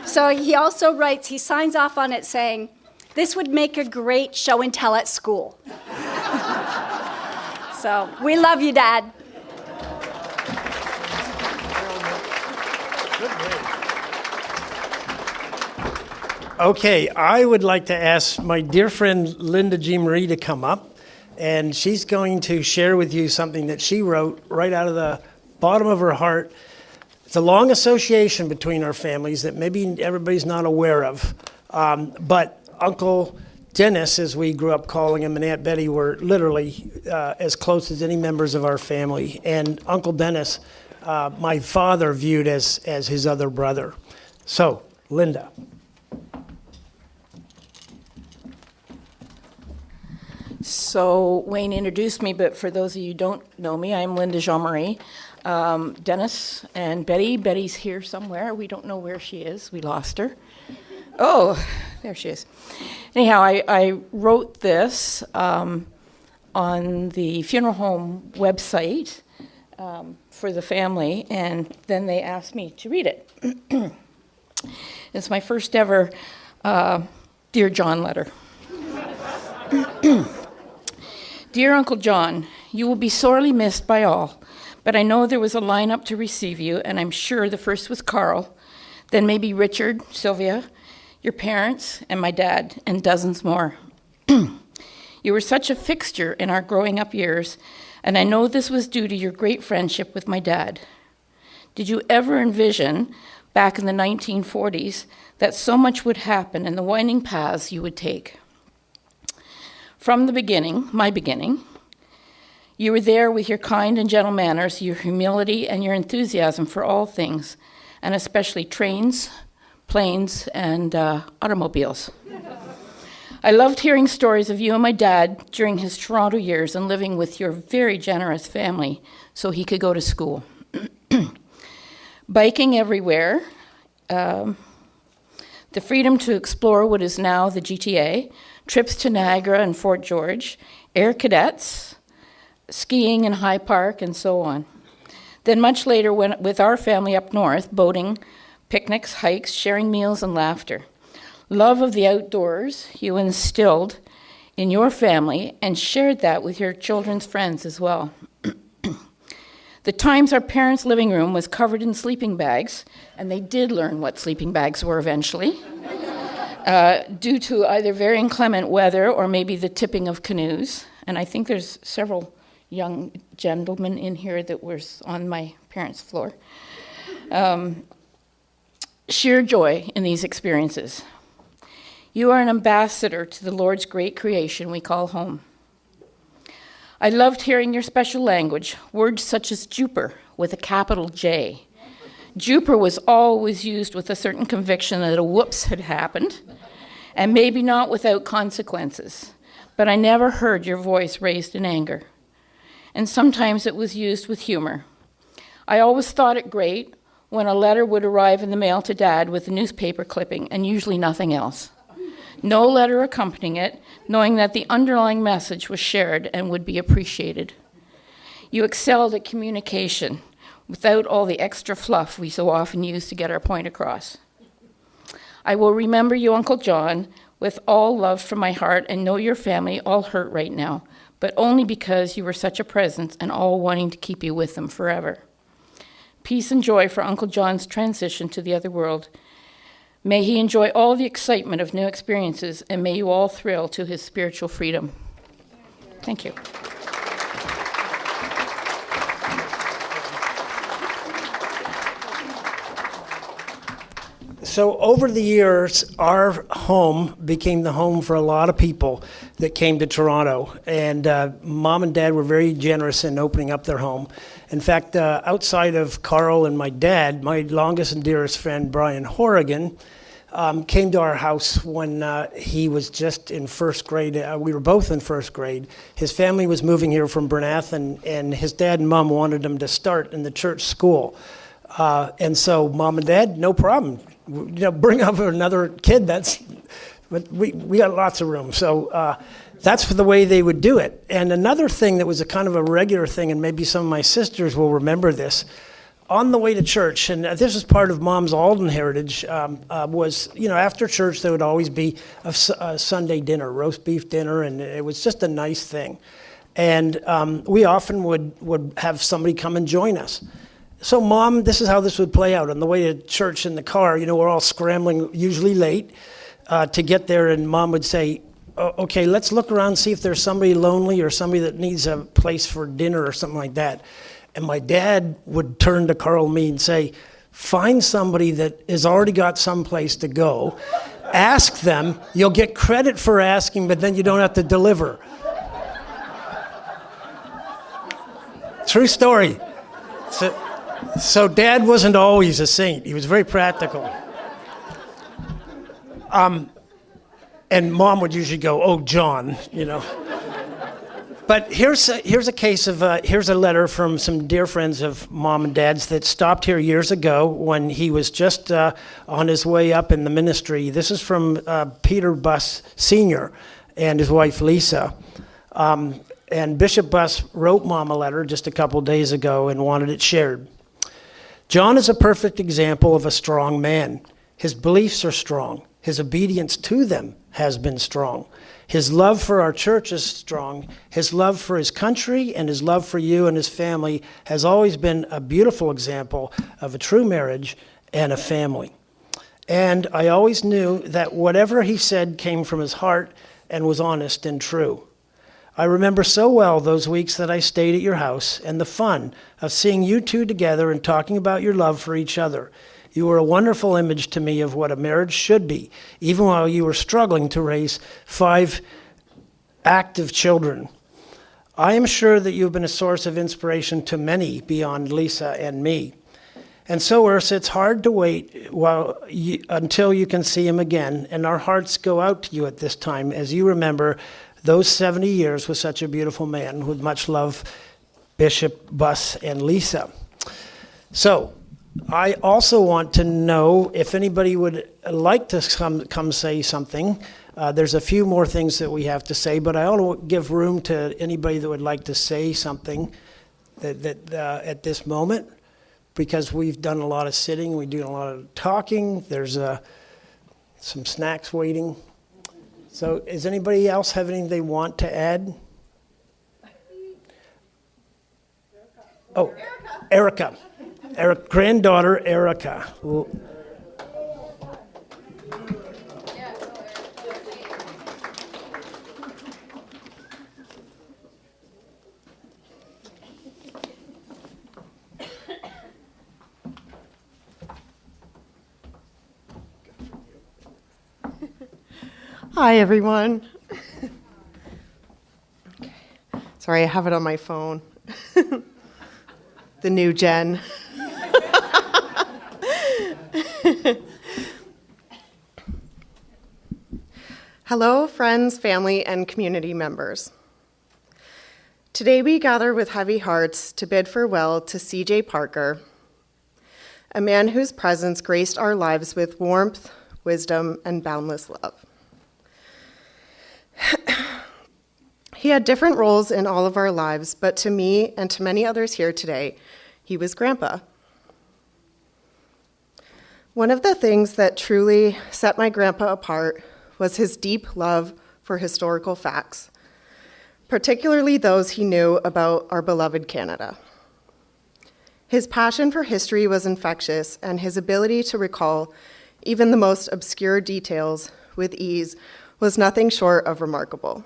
So he also writes, he signs off on it saying, this would make a great show and tell at school. So we love you, Dad. Okay, I would like to ask my dear friend Linda G. Marie to come up, and she's going to share with you something that she wrote right out of the bottom of her heart. It's a long association between our families that maybe everybody's not aware of. But Uncle Dennis, as we grew up calling him, and Aunt Betty were literally as close as any members of our family. And Uncle Dennis, my father viewed as his other brother. So, Linda. So Wayne introduced me, but for those of you who don't know me, I'm Linda Jean-Marie. Dennis and Betty. Betty's here somewhere. We don't know where she is. We lost her. Oh, there she is. Anyhow, I wrote this on the funeral home website for the family, and then they asked me to read it. It's my first ever Dear John letter. Dear Uncle John, you will be sorely missed by all, but I know there was a lineup to receive you, and I'm sure the first was Carl, then maybe Richard, Sylvia, your parents, and my dad, and dozens more. You were such a fixture in our growing up years, and I know this was due to your great friendship with my dad. Did you ever envision, back in the 1940s, that so much would happen and the winding paths you would take? From the beginning, my beginning, you were there with your kind and gentle manners, your humility, and your enthusiasm for all things, and especially trains, planes, and automobiles. I loved hearing stories of you and my dad during his Toronto years and living with your very generous family so he could go to school. Biking everywhere, the freedom to explore what is now the GTA, trips to Niagara and Fort George, Air Cadets, skiing in High Park, and so on. Then much later, with our family up north, boating, picnics, hikes, sharing meals, and laughter. Love of the outdoors you instilled in your family and shared that with your children's friends as well. The times our parents' living room was covered in sleeping bags, and they did learn what sleeping bags were eventually, due to either very inclement weather or maybe the tipping of canoes. And I think there's several young gentlemen in here that were on my parents' floor. Sheer joy in these experiences. You are an ambassador to the Lord's great creation we call home. I loved hearing your special language, words such as Juper with a capital J. Juper was always used with a certain conviction that a whoops had happened, and maybe not without consequences, but I never heard your voice raised in anger. And sometimes it was used with humor. I always thought it great when a letter would arrive in the mail to Dad with a newspaper clipping and usually nothing else. No letter accompanying it, knowing that the underlying message was shared and would be appreciated. You excelled at communication without all the extra fluff we so often use to get our point across. I will remember you, Uncle John, with all love from my heart and know your family all hurt right now, but only because you were such a presence and all wanting to keep you with them forever. Peace and joy for Uncle John's transition to the other world. May he enjoy all the excitement of new experiences, and may you all thrill to his spiritual freedom. Thank you. So over the years, our home became the home for a lot of people that came to Toronto. And Mom and Dad were very generous in opening up their home. In fact, outside of Carl and my dad, my longest and dearest friend, Brian Horrigan, came to our house when he was just in first grade. We were both in first grade. His family was moving here from Bernath, and his dad and Mom wanted him to start in the church school. And so Mom and Dad, no problem. Bring up another kid. But we got lots of room. So that's the way they would do it. And another thing that was a kind of a regular thing, and maybe some of my sisters will remember this, on the way to church, and this is part of Mom's Alden heritage, was, after church there would always be a Sunday dinner, roast beef dinner, and it was just a nice thing. And we often would have somebody come and join us. So Mom, this is how this would play out. On the way to church in the car, we're all scrambling, usually late, to get there, and Mom would say, okay, let's look around, see if there's somebody lonely or somebody that needs a place for dinner or something like that. And my dad would turn to Carl and me and say, find somebody that has already got some place to go, ask them, you'll get credit for asking, but then you don't have to deliver. True story. So Dad wasn't always a saint. He was very practical. And Mom would usually go, oh, John, But here's a case of, here's a letter from some dear friends of Mom and Dad's that stopped here years ago when he was just on his way up in the ministry. This is from Peter Buss Sr. and his wife Lisa. And Bishop Buss wrote Mom a letter just a couple days ago and wanted it shared. John is a perfect example of a strong man. His beliefs are strong. His obedience to them has been strong. His love for our church is strong. His love for his country and his love for you and his family has always been a beautiful example of a true marriage and a family. And I always knew that whatever he said came from his heart and was honest and true. I remember so well those weeks that I stayed at your house and the fun of seeing you two together and talking about your love for each other. You were a wonderful image to me of what a marriage should be, even while you were struggling to raise 5 active children. I am sure that you've been a source of inspiration to many beyond Lisa and me. And so, Ursa, it's hard to wait until you can see him again, and our hearts go out to you at this time as you remember those 70 years with such a beautiful man. With much love, Bishop, Bus, and Lisa. So, I also want to know if anybody would like to come say something. There's a few more things that we have to say, but I want to give room to anybody that would like to say something at this moment, because we've done a lot of sitting, we do a lot of talking. There's some snacks waiting. So does anybody else have anything they want to add? Oh, Erica. Granddaughter Erica. Hi, everyone. Okay. Sorry, I have it on my phone. The new gen. Hello, friends, family, and community members. Today we gather with heavy hearts to bid farewell to C.J. Parker, a man whose presence graced our lives with warmth, wisdom, and boundless love. He had different roles in all of our lives, but to me and to many others here today, he was Grandpa. One of the things that truly set my grandpa apart was his deep love for historical facts, particularly those he knew about our beloved Canada. His passion for history was infectious, and his ability to recall even the most obscure details with ease was nothing short of remarkable.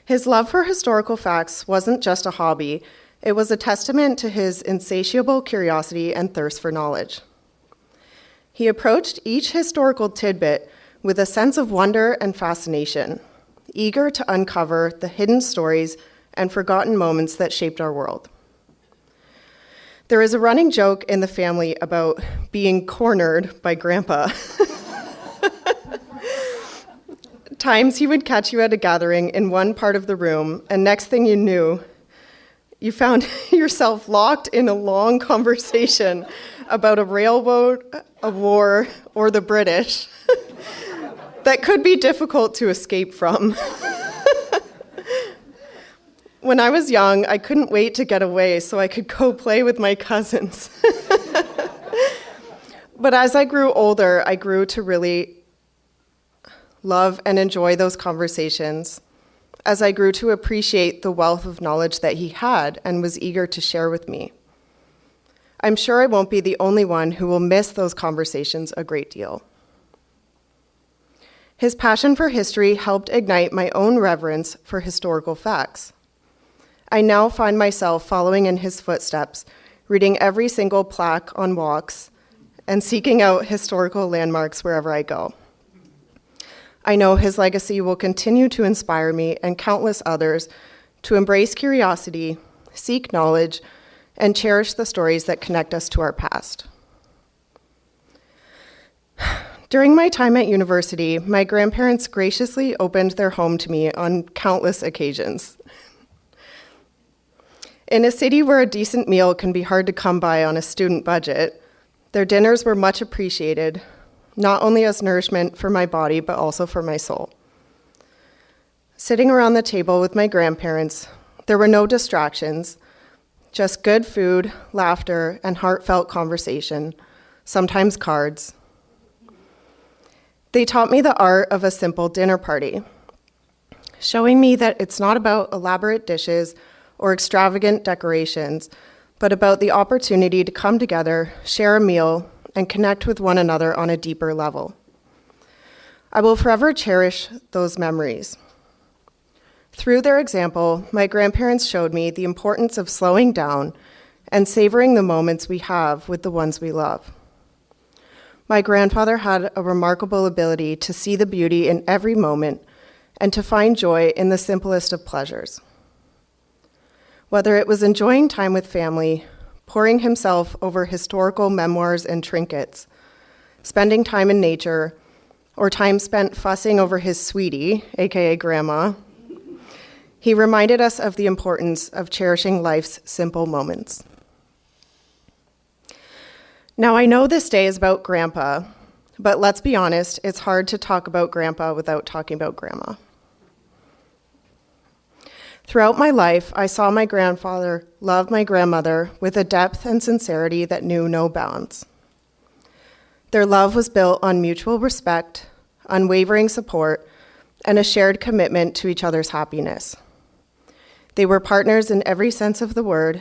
His love for historical facts wasn't just a hobby, it was a testament to his insatiable curiosity and thirst for knowledge. He approached each historical tidbit with a sense of wonder and fascination, eager to uncover the hidden stories and forgotten moments that shaped our world. There is a running joke in the family about being cornered by Grandpa. Times he would catch you at a gathering in one part of the room, and next thing you knew, you found yourself locked in a long conversation about a railroad, a war, or the British that could be difficult to escape from. When I was young, I couldn't wait to get away so I could go play with my cousins. But as I grew older, I grew to really love and enjoy those conversations, as I grew to appreciate the wealth of knowledge that he had and was eager to share with me. I'm sure I won't be the only one who will miss those conversations a great deal. His passion for history helped ignite my own reverence for historical facts. I now find myself following in his footsteps, reading every single plaque on walks and seeking out historical landmarks wherever I go. I know his legacy will continue to inspire me and countless others to embrace curiosity, seek knowledge, and cherish the stories that connect us to our past. During my time at university, my grandparents graciously opened their home to me on countless occasions. In a city where a decent meal can be hard to come by on a student budget, their dinners were much appreciated, not only as nourishment for my body, but also for my soul. Sitting around the table with my grandparents, there were no distractions, just good food, laughter, and heartfelt conversation, sometimes cards. They taught me the art of a simple dinner party, showing me that it's not about elaborate dishes or extravagant decorations, but about the opportunity to come together, share a meal, and connect with one another on a deeper level. I will forever cherish those memories. Through their example, my grandparents showed me the importance of slowing down and savoring the moments we have with the ones we love. My grandfather had a remarkable ability to see the beauty in every moment and to find joy in the simplest of pleasures. Whether it was enjoying time with family, poring himself over historical memoirs and trinkets, spending time in nature, or time spent fussing over his sweetie, aka Grandma, he reminded us of the importance of cherishing life's simple moments. Now, I know this day is about Grandpa, but let's be honest, it's hard to talk about Grandpa without talking about Grandma. Throughout my life, I saw my grandfather love my grandmother with a depth and sincerity that knew no bounds. Their love was built on mutual respect, unwavering support, and a shared commitment to each other's happiness. They were partners in every sense of the word,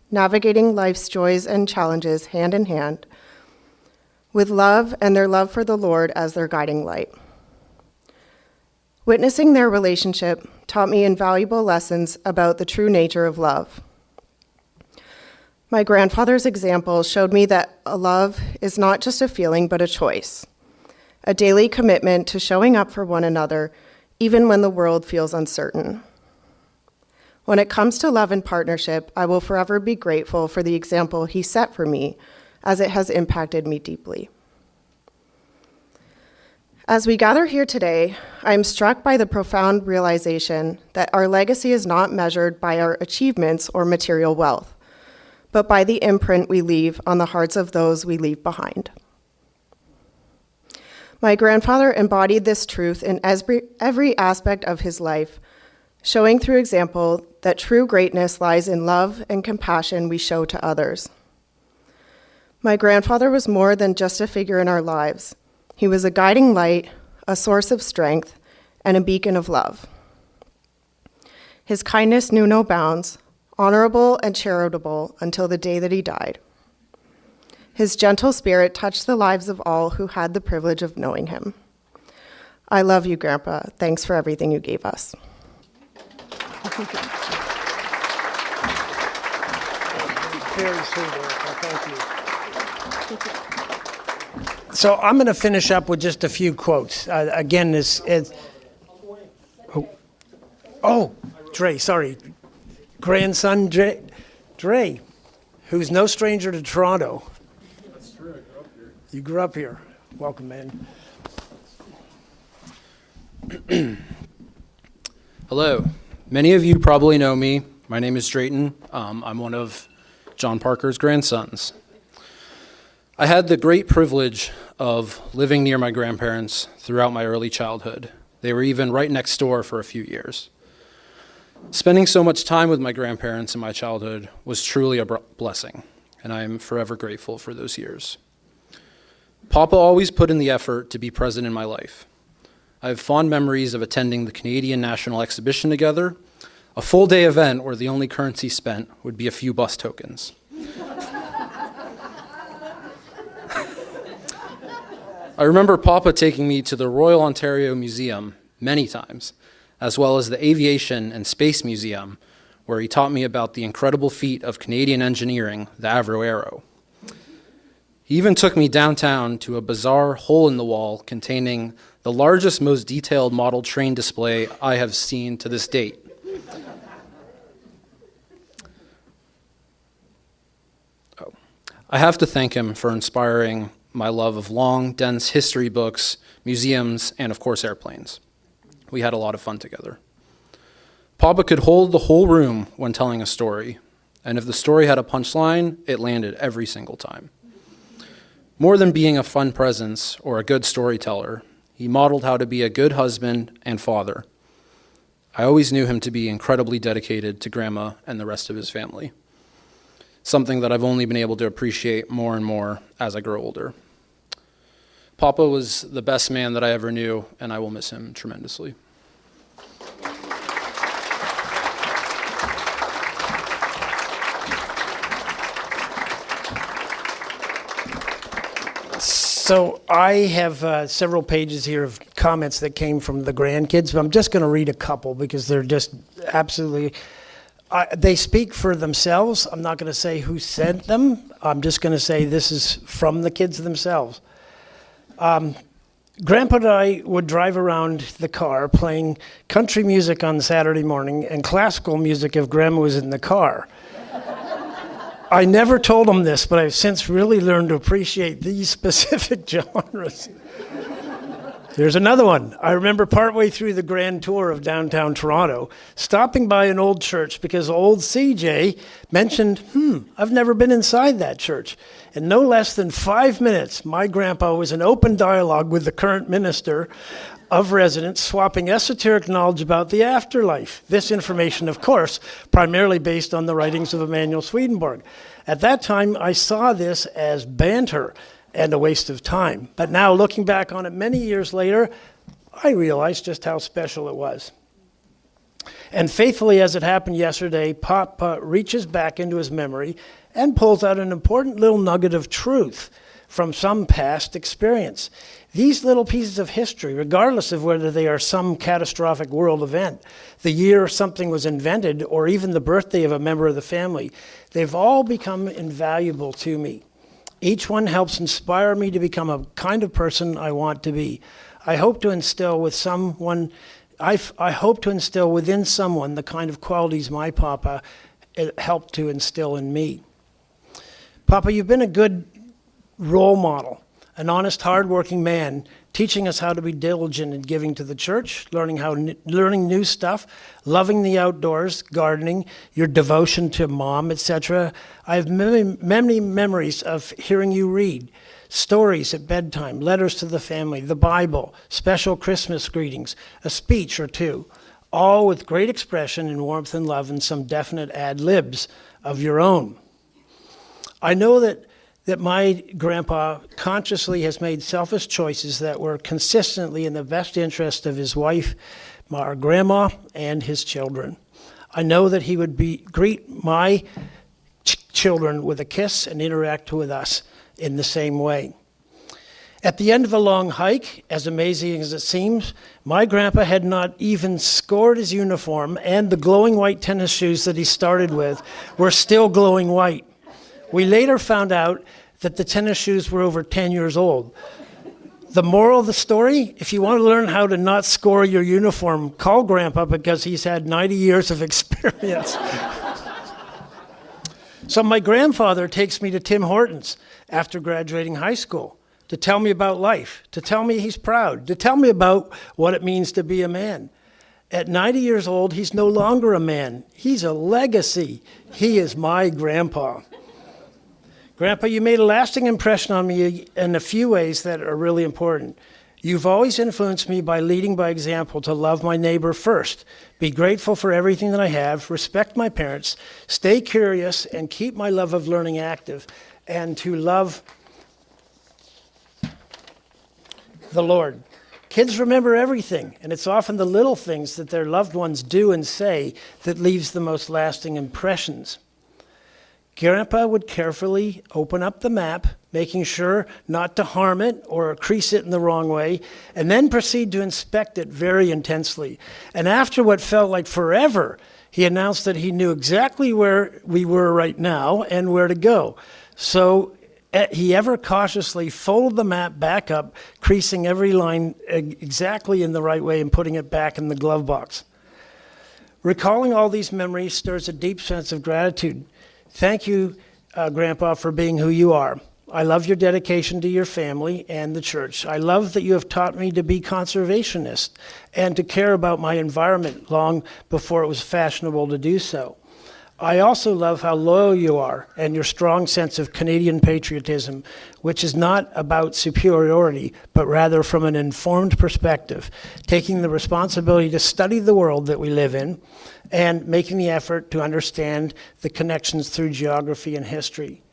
navigating life's joys and challenges hand in hand, with love and their love for the Lord as their guiding light. Witnessing their relationship taught me invaluable lessons about the true nature of love. My grandfather's example showed me that a love is not just a feeling, but a choice, a daily commitment to showing up for one another, even when the world feels uncertain. When it comes to love and partnership, I will forever be grateful for the example he set for me, as it has impacted me deeply. As we gather here today, I am struck by the profound realization that our legacy is not measured by our achievements or material wealth, but by the imprint we leave on the hearts of those we leave behind. My grandfather embodied this truth in every aspect of his life, showing through example that true greatness lies in love and compassion we show to others. My grandfather was more than just a figure in our lives. He was a guiding light, a source of strength, and a beacon of love. His kindness knew no bounds, honorable and charitable until the day that he died. His gentle spirit touched the lives of all who had the privilege of knowing him. I love you, Grandpa. Thanks for everything you gave us. Very sweet, Erica. Thank you. So I'm going to finish up with just a few quotes. Again, Dre, sorry. Grandson Dre, who's no stranger to Toronto. That's true, I grew up here. You grew up here. Welcome, man. Hello. Many of you probably know me. My name is Drayton. I'm one of John Parker's grandsons. I had the great privilege of living near my grandparents throughout my early childhood. They were even right next door for a few years. Spending so much time with my grandparents in my childhood was truly a blessing, and I am forever grateful for those years. Papa always put in the effort to be present in my life. I have fond memories of attending the Canadian National Exhibition together, a full-day event where the only currency spent would be a few bus tokens. I remember Papa taking me to the Royal Ontario Museum many times, as well as the Aviation and Space Museum, where he taught me about the incredible feat of Canadian engineering, the Avro Arrow. He even took me downtown to a bizarre hole-in-the-wall containing the largest, most detailed model train display I have seen to this date. I have to thank him for inspiring my love of long, dense history books, museums, and of course airplanes. We had a lot of fun together. Papa could hold the whole room when telling a story, and if the story had a punchline, it landed every single time. More than being a fun presence or a good storyteller, he modeled how to be a good husband and father. I always knew him to be incredibly dedicated to Grandma and the rest of his family, something that I've only been able to appreciate more and more as I grow older. Papa was the best man that I ever knew, and I will miss him tremendously. So I have several pages here of comments that came from the grandkids, but I'm just going to read a couple because they're just absolutely, they speak for themselves. I'm not going to say who sent them. I'm just going to say this is from the kids themselves. Grandpa and I would drive around the car playing country music on Saturday morning and classical music if Grandma was in the car. I never told him this, but I've since really learned to appreciate these specific genres. Here's another one. I remember partway through the grand tour of downtown Toronto, stopping by an old church because old CJ mentioned, I've never been inside that church. In no less than 5 minutes, my grandpa was in open dialogue with the current minister of residents, swapping esoteric knowledge about the afterlife. This information, of course, primarily based on the writings of Emanuel Swedenborg. At that time, I saw this as banter and a waste of time. But now, looking back on it many years later, I realized just how special it was. And faithfully as it happened yesterday, Papa reaches back into his memory and pulls out an important little nugget of truth from some past experience. These little pieces of history, regardless of whether they are some catastrophic world event, the year something was invented, or even the birthday of a member of the family, they've all become invaluable to me. Each one helps inspire me to become a kind of person I want to be. I hope to instill within someone the kind of qualities my Papa helped to instill in me. Papa, you've been a good role model, an honest, hard-working man, teaching us how to be diligent in giving to the church, learning new stuff, loving the outdoors, gardening, your devotion to Mom, etc. I have many memories of hearing you read, stories at bedtime, letters to the family, the Bible, special Christmas greetings, a speech or two, all with great expression and warmth and love and some definite ad-libs of your own. I know that my grandpa consciously has made selfish choices that were consistently in the best interest of his wife, our grandma, and his children. I know that he would greet my children with a kiss and interact with us in the same way. At the end of a long hike, as amazing as it seems, my grandpa had not even scored his uniform, and the glowing white tennis shoes that he started with were still glowing white. We later found out that the tennis shoes were over 10 years old. The moral of the story, if you want to learn how to not score your uniform, call Grandpa because he's had 90 years of experience. So my grandfather takes me to Tim Hortons after graduating high school to tell me about life, to tell me he's proud, to tell me about what it means to be a man. At 90 years old, he's no longer a man. He's a legacy. He is my grandpa. Grandpa, you made a lasting impression on me in a few ways that are really important. You've always influenced me by leading by example to love my neighbor first, be grateful for everything that I have, respect my parents, stay curious, and keep my love of learning active, and to love the Lord. Kids remember everything, and it's often the little things that their loved ones do and say that leaves the most lasting impressions. Grandpa would carefully open up the map, making sure not to harm it or crease it in the wrong way, and then proceed to inspect it very intensely. And after what felt like forever, he announced that he knew exactly where we were right now and where to go. So he ever cautiously folded the map back up, creasing every line exactly in the right way and putting it back in the glove box. Recalling all these memories stirs a deep sense of gratitude. Thank you, Grandpa, for being who you are. I love your dedication to your family and the church. I love that you have taught me to be conservationist and to care about my environment long before it was fashionable to do so. I also love how loyal you are and your strong sense of Canadian patriotism, which is not about superiority, but rather from an informed perspective, taking the responsibility to study the world that we live in and making the effort to understand the connections through geography and history.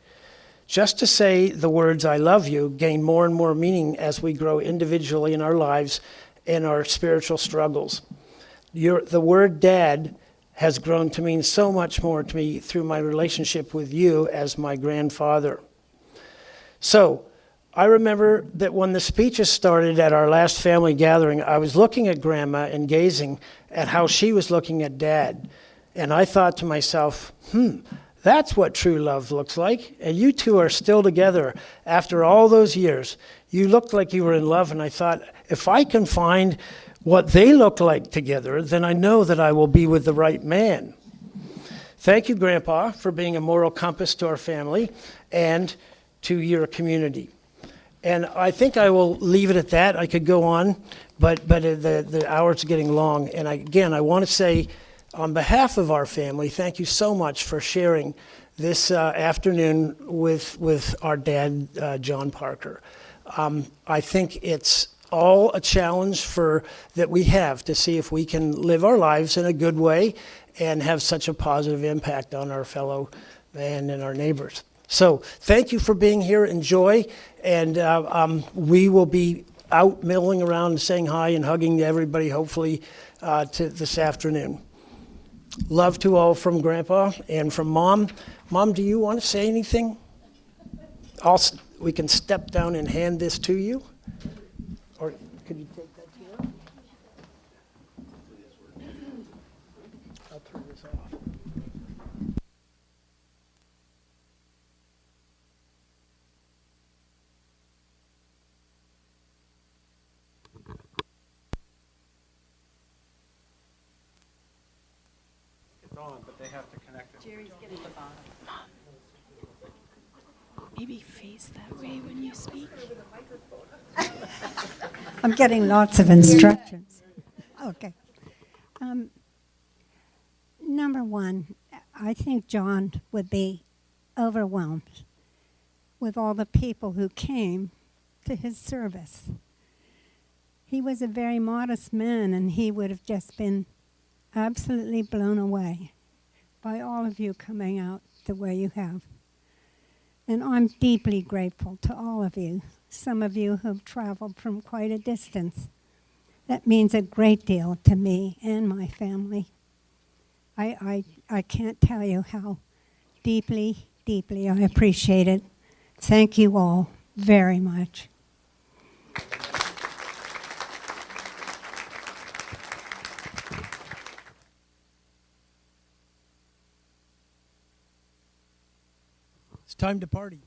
Just to say the words "I love you" gain more and more meaning as we grow individually in our lives and our spiritual struggles. The word "Dad" has grown to mean so much more to me through my relationship with you as my grandfather. So, I remember that when the speeches started at our last family gathering, I was looking at Grandma and gazing at how she was looking at Dad. And I thought to myself, that's what true love looks like. And you two are still together after all those years. You looked like you were in love, and I thought, if I can find what they look like together, then I know that I will be with the right man. Thank you, Grandpa, for being a moral compass to our family and to your community. And I think I will leave it at that. I could go on, but the hour's getting long. And I want to say, on behalf of our family, thank you so much for sharing this afternoon with our dad, John Parker. I think it's all a challenge that we have to see if we can live our lives in a good way and have such a positive impact on our fellow man and our neighbors. So thank you for being here. Enjoy, and we will be out milling around and saying hi and hugging everybody, hopefully, to this afternoon. Love to all from Grandpa and from Mom. Mom, do you want to say anything? We can step down and hand this to you. Or could you take that to her? I'll turn this off. It's on, but they have to connect it. Maybe face that way when you speak. I'm getting lots of instructions. Okay. Number one, I think John would be overwhelmed with all the people who came to his service. He was a very modest man, and he would have just been absolutely blown away by all of you coming out the way you have. And I'm deeply grateful to all of you. Some of you have traveled from quite a distance. That means a great deal to me and my family. I can't tell you how deeply, deeply I appreciate it. Thank you all very much. It's time to party.